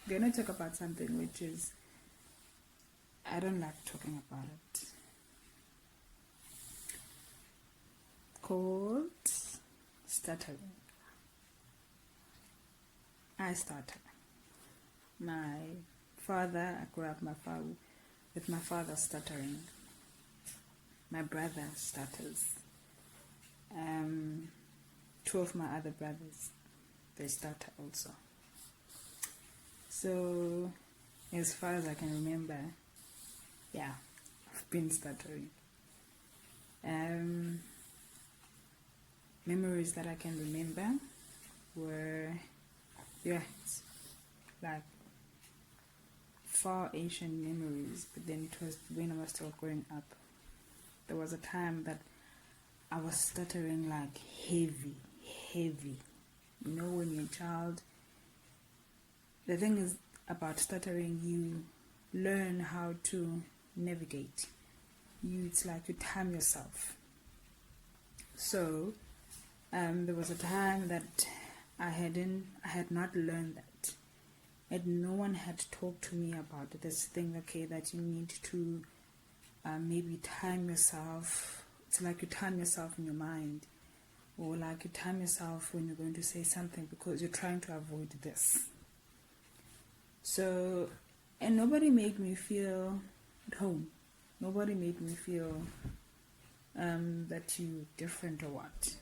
I'm going to talk about something which is, I don't like talking about it, called stuttering. I stutter. My father, I grew up with my father stuttering. My brother stutters. Two of my other brothers, they stutter also. So, as far as I can remember, yeah, I've been stuttering. Memories that I can remember were, like far Asian memories, but then it was when I was still growing up. There was a time that I was stuttering like heavy. You know, when you're a child, the thing is about stuttering, you learn how to navigate. It's like you time yourself. So there was a time that I had not learned that, and no one had talked to me about this thing. Okay, that you need to maybe time yourself. It's like you time yourself in your mind, or like you time yourself when you're going to say something because you're trying to avoid this. So, and nobody made me feel at home. Nobody made me feel that you're different or what.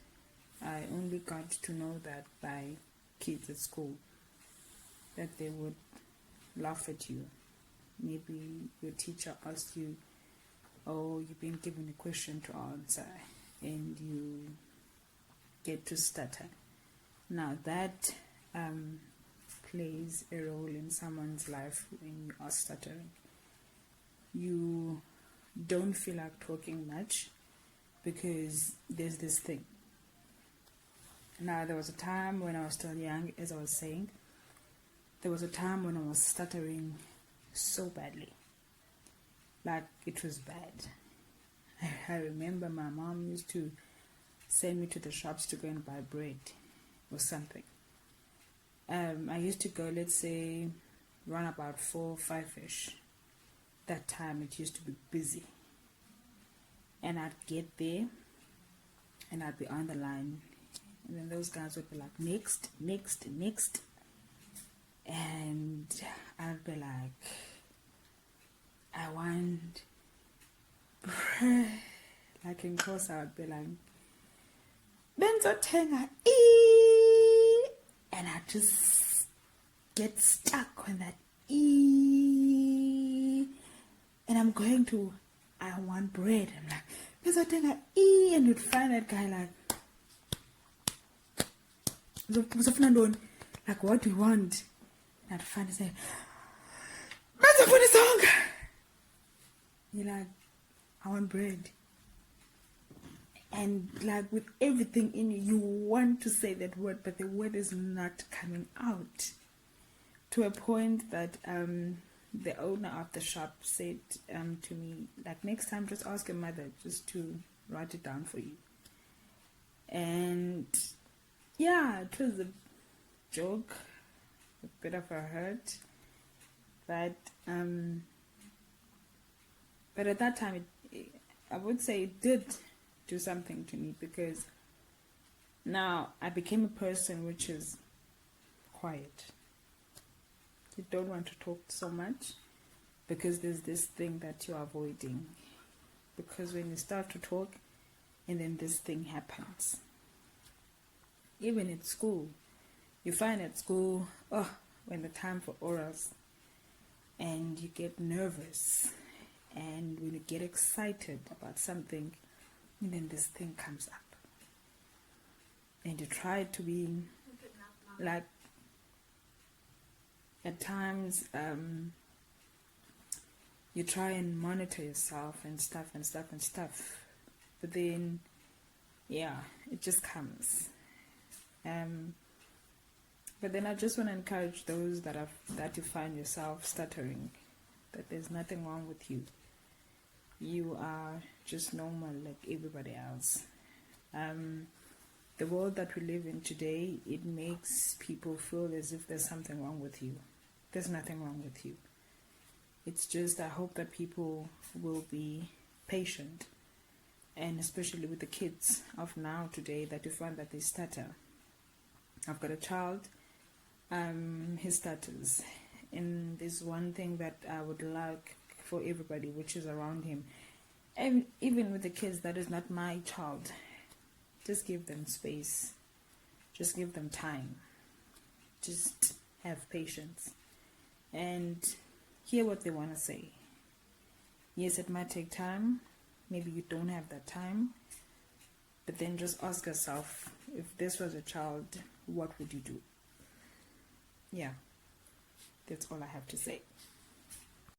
I only got to know that by kids at school, that they would laugh at you. Maybe your teacher asked you, or you've been given a question to answer, and you get to stutter. Now that plays a role in someone's life when you are stuttering. You don't feel like talking much because there's this thing. Now, there was a time when I was still young, as I was saying, there was a time when I was stuttering so badly. Like, it was bad. I remember my mom used to send me to the shops to go and buy bread or something. I used to go, let's say, run about 4 or 5-ish. That time it used to be busy. And I'd get there and I'd be on the line. And then those guys would be like, next. And I'd be like, I want bread. Like in course, I would be like, Benzotenga, E. And I just get stuck on that E. And I'm going to, I want bread. I'm like, Benzotenga, E. And you'd find that guy like, like, what do you want? And I'd find it say, song. You're like, I want bread. And like with everything in you, you want to say that word, but the word is not coming out. To a point that the owner of the shop said to me, like, next time just ask your mother just to write it down for you. And yeah, it was a joke, a bit of a hurt, but at that time, I would say it did do something to me, because now I became a person which is quiet. You don't want to talk so much because there's this thing that you're avoiding. Because when you start to talk and then this thing happens, even at school, you find at school, when the time for orals, and you get nervous, and when you get excited about something, and then this thing comes up, and you try to be like, at times you try and monitor yourself and stuff, but then it just comes. But then I just want to encourage those that you find yourself stuttering, that there's nothing wrong with you. You are just normal like everybody else. The world that we live in today, it makes people feel as if there's something wrong with you. There's nothing wrong with you. It's just I hope that people will be patient, and especially with the kids of now today that you find that they stutter. I've got a child, he stutters, and there's one thing that I would like for everybody which is around him, and even with the kids that is not my child, just give them space, just give them time, just have patience and hear what they want to say. Yes, it might take time. Maybe you don't have that time. But then just ask yourself, if this was a child, what would you do? Yeah, that's all I have to say.